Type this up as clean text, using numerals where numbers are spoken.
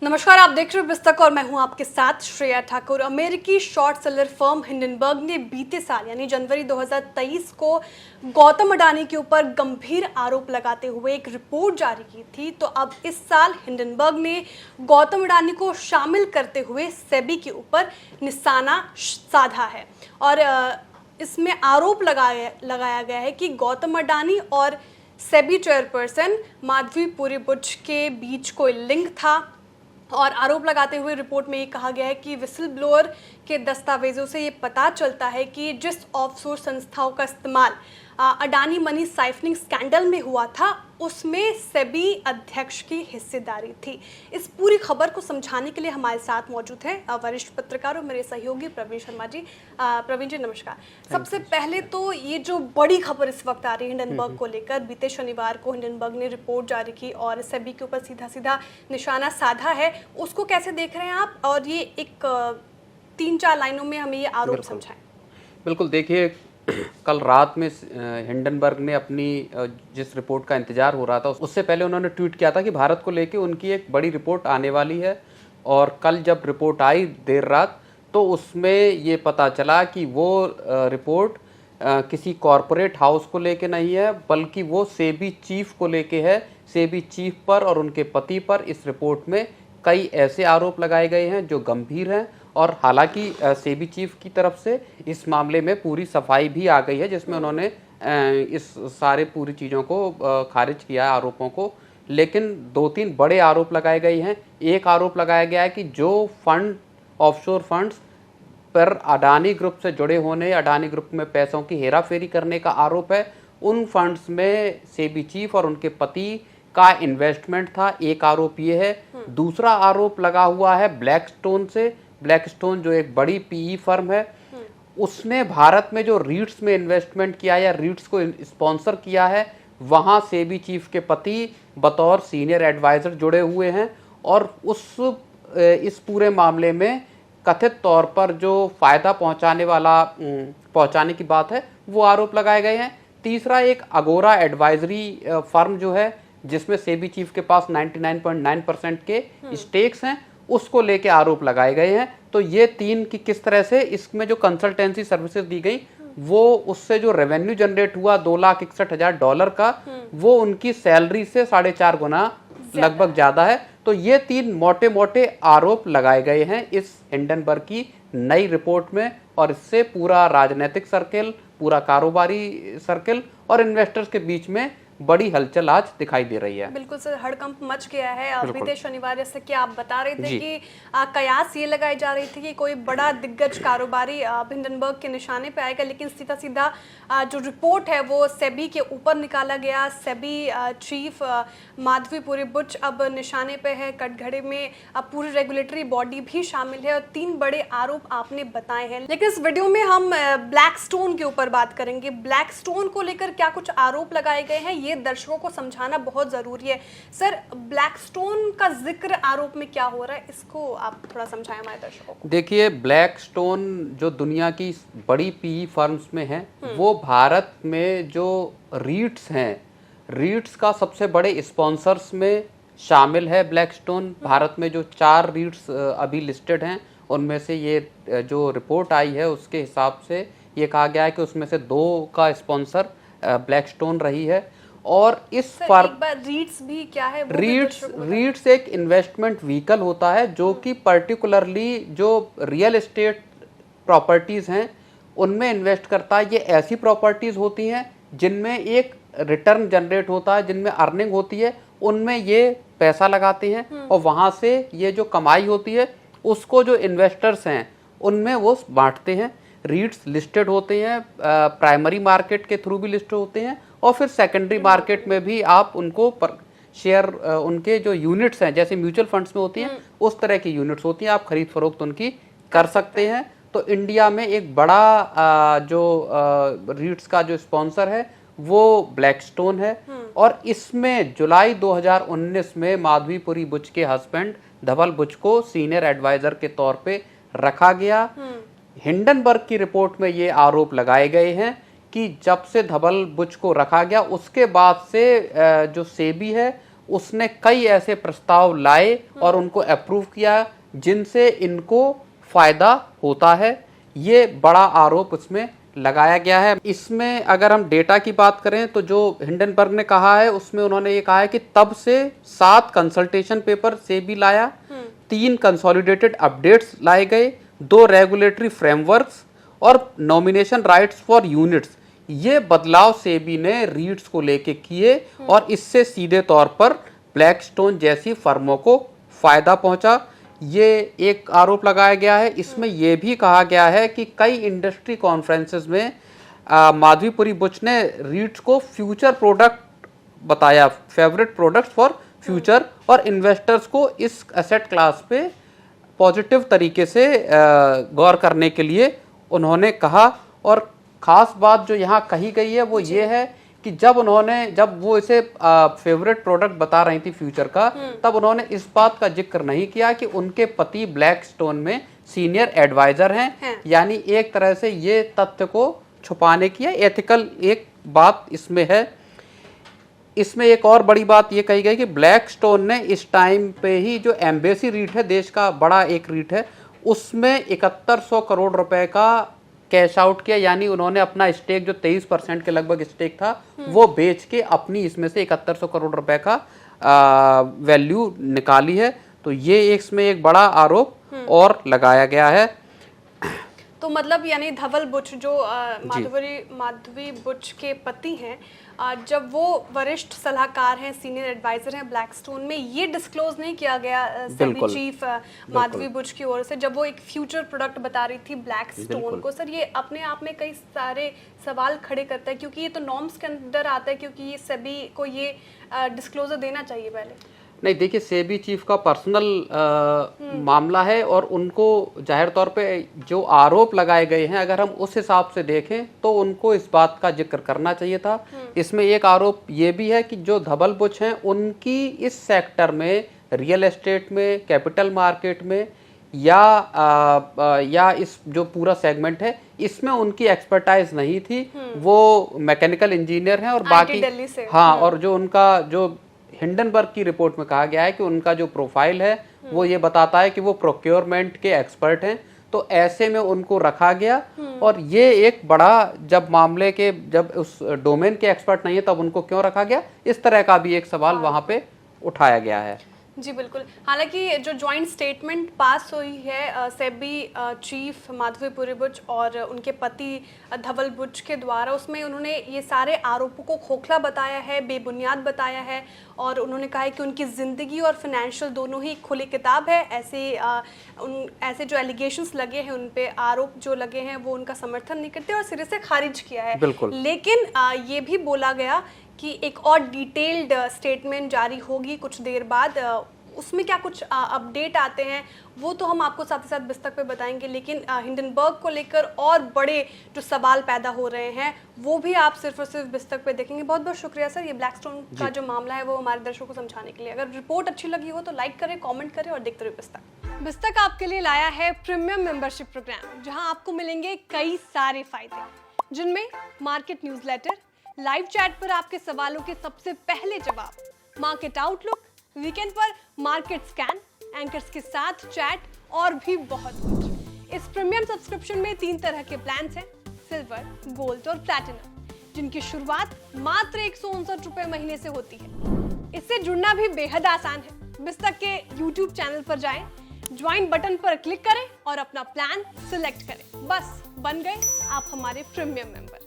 नमस्कार, आप देख रहे हो पुस्तक और मैं हूं आपके साथ श्रेया ठाकुर। अमेरिकी शॉर्ट सेलर फर्म हिंडनबर्ग ने बीते साल यानी जनवरी 2023 को गौतम अडानी के ऊपर गंभीर आरोप लगाते हुए एक रिपोर्ट जारी की थी। तो अब इस साल हिंडनबर्ग ने गौतम अडानी को शामिल करते हुए सेबी के ऊपर निशाना साधा है और इसमें आरोप लगाया गया है कि गौतम अडानी और सेबी चेयरपर्सन माधवी पुरी बुच के बीच कोई लिंक था। और आरोप लगाते हुए रिपोर्ट में ये कहा गया है कि विसल ब्लोअर के दस्तावेजों से ये पता चलता है कि जिस ऑफशोर संस्थाओं का इस्तेमाल अडानी मनी साइफनिंग स्कैंडल में हुआ था उसमें सेबी अध्यक्ष की हिस्सेदारी थी। इस पूरी खबर को समझाने के लिए हमारे साथ मौजूद हैं वरिष्ठ पत्रकार और मेरे सहयोगी प्रवीण शर्मा जी। प्रवीण जी नमस्कार। सबसे पहले तो ये जो बड़ी खबर इस वक्त आ रही है हिंडनबर्ग को लेकर, बीते शनिवार को हिंडनबर्ग ने रिपोर्ट जारी की और सेबी के ऊपर सीधा सीधा निशाना साधा है, उसको कैसे देख रहे हैं आप? और ये एक 3-4 लाइनों में हमें ये आरोप समझाएं। बिल्कुल, देखिए कल रात में हिंडनबर्ग ने अपनी जिस रिपोर्ट का इंतजार हो रहा था उससे पहले उन्होंने ट्वीट किया था कि भारत को लेके उनकी एक बड़ी रिपोर्ट आने वाली है। और कल जब रिपोर्ट आई देर रात तो उसमें ये पता चला कि वो रिपोर्ट किसी कॉरपोरेट हाउस को लेके नहीं है बल्कि वो सेबी चीफ को लेके है। सेबी चीफ पर और उनके पति पर इस रिपोर्ट में कई ऐसे आरोप लगाए गए हैं जो गंभीर हैं। और हालांकि सेबी चीफ की तरफ से इस मामले में पूरी सफाई भी आ गई है जिसमें उन्होंने इस सारे पूरी चीज़ों को खारिज किया आरोपों को। लेकिन 2-3 बड़े आरोप लगाए गए हैं। एक आरोप लगाया गया है कि जो फंड ऑफशोर फंड्स पर अडानी ग्रुप से जुड़े होने, अडानी ग्रुप में पैसों की हेराफेरी करने का आरोप है, उन फंड्स में सेबी चीफ और उनके पति का इन्वेस्टमेंट था। एक आरोप ये है। दूसरा आरोप लगा हुआ है ब्लैकस्टोन से। ब्लैकस्टोन जो एक बड़ी पीई फर्म है, उसने भारत में जो रीट्स में इन्वेस्टमेंट किया या रीट्स को स्पॉन्सर किया है, वहाँ सेबी चीफ के पति बतौर सीनियर एडवाइजर जुड़े हुए हैं। और इस पूरे मामले में कथित तौर पर जो फायदा पहुंचाने की बात है वो आरोप लगाए गए हैं। तीसरा एक अगोरा एडवाइजरी फर्म जो है जिसमें सेबी चीफ के पास 99.9% के स्टेक्स हैं, उसको लेके आरोप लगाए गए हैं। तो ये 3 की किस तरह से इसमें जो कंसल्टेंसी सर्विसेज दी गई वो उससे जो रेवेन्यू जनरेट हुआ $2,61,000 का, वो उनकी सैलरी से 4.5 गुना लगभग ज्यादा है। तो ये 3 मोटे मोटे आरोप लगाए गए हैं इस हिंडनबर्ग की नई रिपोर्ट में। और इससे पूरा राजनीतिक सर्किल, पूरा कारोबारी सर्किल और इन्वेस्टर्स के बीच में बड़ी हलचल आज दिखाई दे रही है। बिल्कुल सर, हड़कंप मच गया है। बीते शनिवार जैसे कि आप बता रहे थे कि कयास ये लगाई जा रही थी कि कोई बड़ा दिग्गज कारोबारी हिंडनबर्ग के निशाने पे आएगा, लेकिन सीधा सीधा जो रिपोर्ट है वो सेबी के ऊपर निकाला गया। सेबी चीफ माधवी पुरी बुच अब निशाने पे है। कटघरे में अब पूरी रेगुलेटरी बॉडी भी शामिल है और 3 बड़े आरोप आपने बताए हैं। लेकिन इस वीडियो में हम ब्लैकस्टोन के ऊपर बात करेंगे। ब्लैकस्टोन को लेकर क्या कुछ आरोप लगाए गए हैं ये दर्शकों को समझाना बहुत जरूरी है। सर, ब्लैकस्टोन का जिक्र आरोप में क्या हो रहा है, इसको आप थोड़ा समझाएं हमारे दर्शकों को। देखिए, ब्लैकस्टोन जो दुनिया की बड़ी पीई फर्म्स में है, वो भारत में जो रीट्स हैं, रीट्स का सबसे बड़े स्पॉन्सर्स में शामिल है ब्लैकस्टोन। भारत में जो 4 रीट्स अभी लिस्टेड हैं उनमें से ये जो रिपोर्ट आई है उसके हिसाब से ये कहा गया है कि उसमें से 2 का स्पॉन्सर ब्लैकस्टोन रही है। और इस फर्म रीट्स भी क्या है? रीट्स एक इन्वेस्टमेंट व्हीकल होता है जो कि पर्टिकुलरली जो रियल एस्टेट प्रॉपर्टीज हैं उनमें इन्वेस्ट करता है। ये ऐसी प्रॉपर्टीज होती हैं जिनमें एक रिटर्न जनरेट होता है, जिनमें अर्निंग होती है, उनमें ये पैसा लगाते हैं और वहां से ये जो कमाई होती है उसको जो इन्वेस्टर्स हैं उनमें वो बांटते हैं। रीट्स लिस्टेड होते हैं, प्राइमरी मार्केट के थ्रू भी लिस्टेड होते हैं और फिर सेकेंडरी मार्केट में भी आप उनको शेयर उनके जो यूनिट्स हैं जैसे म्यूचुअल फंड्स में होती हैं उस तरह की यूनिट्स होती हैं, आप खरीद फरोख्त उनकी कर सकते हैं। तो इंडिया में एक बड़ा जो रीट्स का जो स्पॉन्सर है वो ब्लैकस्टोन है। और इसमें जुलाई 2019 में माधवी पुरी बुच के हस्बैंड धवल बुच को सीनियर एडवाइजर के तौर पे रखा गया। हिंडनबर्ग की रिपोर्ट में ये आरोप लगाए गए हैं कि जब से धवल बुच को रखा गया उसके बाद से जो सेबी है उसने कई ऐसे प्रस्ताव लाए और उनको अप्रूव किया जिनसे इनको फायदा होता है। ये बड़ा आरोप उसमें लगाया गया है। इसमें अगर हम डेटा की बात करें तो जो हिंडनबर्ग ने कहा है उसमें उन्होंने ये कहा है कि तब से 7 कंसल्टेशन पेपर सेबी लाया, 3 कंसोलिडेटेड अपडेट्स लाए गए, 2 रेगुलेटरी फ्रेमवर्क्स और नॉमिनेशन राइट्स फॉर यूनिट्स। ये बदलाव सेबी ने रीट्स को लेके किए और इससे सीधे तौर पर ब्लैकस्टोन जैसी फर्मों को फायदा पहुंचा। ये एक आरोप लगाया गया है। इसमें यह भी कहा गया है कि कई इंडस्ट्री कॉन्फ्रेंसेस में माधवीपुरी बुच ने रीट्स को फ्यूचर प्रोडक्ट बताया, फेवरेट प्रोडक्ट्स फॉर फ्यूचर, और इन्वेस्टर्स को इस एसेट क्लास पे पॉजिटिव तरीके से गौर करने के लिए उन्होंने कहा। और खास बात जो यहाँ कही गई है वो ये है कि जब वो इसे फेवरेट प्रोडक्ट बता रही थी फ्यूचर का, तब उन्होंने इस बात का जिक्र नहीं किया कि उनके पति ब्लैकस्टोन में सीनियर एडवाइजर हैं। यानी एक तरह से ये तथ्य को छुपाने की एथिकल एक बात इसमें है। इसमें एक और बड़ी बात ये कही गई कि ब्लैकस्टोन ने इस टाइम पे ही जो एम्बेसी रीट है, देश का बड़ा एक रीट है, उसमें 7100 करोड़ रुपए का कैश आउट किया। यानी उन्होंने अपना स्टेक जो 23% के लगभग स्टेक था वो बेच के अपनी इसमें से 7100 करोड़ रुपए का वैल्यू निकाली है। तो ये इसमें एक बड़ा आरोप और लगाया गया है। तो मतलब यानी धवल बुच जो माधवी बुच के पति हैं, जब वो वरिष्ठ सलाहकार हैं, सीनियर एडवाइजर हैं ब्लैकस्टोन में, ये डिस्क्लोज नहीं किया गया सेबी चीफ माधवी बुच की ओर से जब वो एक फ्यूचर प्रोडक्ट बता रही थी ब्लैकस्टोन को। सर, ये अपने आप में कई सारे सवाल खड़े करता है, क्योंकि ये तो नॉर्म्स के अंदर आता है, क्योंकि ये सेबी को ये डिस्क्लोजर देना चाहिए पहले। नहीं, देखिए, सेबी चीफ का पर्सनल मामला है और उनको जाहिर तौर पे जो आरोप लगाए गए हैं, अगर हम उस हिसाब से देखें तो उनको इस बात का जिक्र करना चाहिए था। इसमें एक आरोप ये भी है कि जो धवल बुच हैं उनकी इस सेक्टर में, रियल एस्टेट में, कैपिटल मार्केट में या इस जो पूरा सेगमेंट है इसमें उनकी एक्सपर्टाइज नहीं थी। वो मैकेनिकल इंजीनियर हैं और बाकी हाँ, और जो उनका जो हिंडनबर्ग की रिपोर्ट में कहा गया है कि उनका जो प्रोफाइल है वो ये बताता है कि वो प्रोक्योरमेंट के एक्सपर्ट हैं। तो ऐसे में उनको रखा गया और ये एक बड़ा, जब उस डोमेन के एक्सपर्ट नहीं है तब उनको क्यों रखा गया, इस तरह का भी एक सवाल वहां पे उठाया गया है। जी बिल्कुल। हालांकि जो जॉइंट स्टेटमेंट पास हुई है सेबी चीफ माधवीपुरी बुच और उनके पति धवल बुच के द्वारा, उसमें उन्होंने ये सारे आरोपों को खोखला बताया है, बेबुनियाद बताया है, और उन्होंने कहा है कि उनकी ज़िंदगी और फाइनेंशियल दोनों ही खुली किताब है। ऐसे जो एलिगेशंस लगे हैं, उन पे आरोप जो लगे हैं, वो उनका समर्थन नहीं करते और सिरे से खारिज किया है। लेकिन ये भी बोला गया कि एक और डिटेल्ड स्टेटमेंट जारी होगी कुछ देर बाद। उसमें क्या कुछ अपडेट आते हैं वो तो हम आपको साथ ही साथ बिस्तक पे बताएंगे, लेकिन हिंडनबर्ग को लेकर और बड़े जो सवाल पैदा हो रहे हैं वो भी आप सिर्फ और सिर्फ बिस्तक पे देखेंगे। बहुत बहुत शुक्रिया सर, ये ब्लैकस्टोन का जो मामला है वो हमारे दर्शकों को समझाने के लिए। अगर रिपोर्ट अच्छी लगी हो तो लाइक करें, कॉमेंट करें और देखते रहिए बिस्तक। बिस्तक आपके लिए लाया है प्रीमियम मेंबरशिप प्रोग्राम, जहाँ आपको मिलेंगे कई सारे फायदे, जिनमें मार्केट न्यूज़लेटर, लाइव चैट पर आपके सवालों के सबसे पहले जवाब, मार्केट आउटलुक, वीकेंड पर मार्केट स्कैन, एंकर्स के साथ चैट और भी बहुत कुछ। इस प्रीमियम सब्सक्रिप्शन में 3 तरह के प्लान्स हैं, सिल्वर, गोल्ड और प्लैटिनम, जिनकी शुरुआत मात्र 159 रुपए महीने से होती है। इससे जुड़ना भी बेहद आसान है। बिस्तक के YouTube चैनल पर जाएं, ज्वाइन बटन पर क्लिक करें और अपना प्लान सिलेक्ट करें। बस बन गए आप हमारे प्रीमियम मेंबर।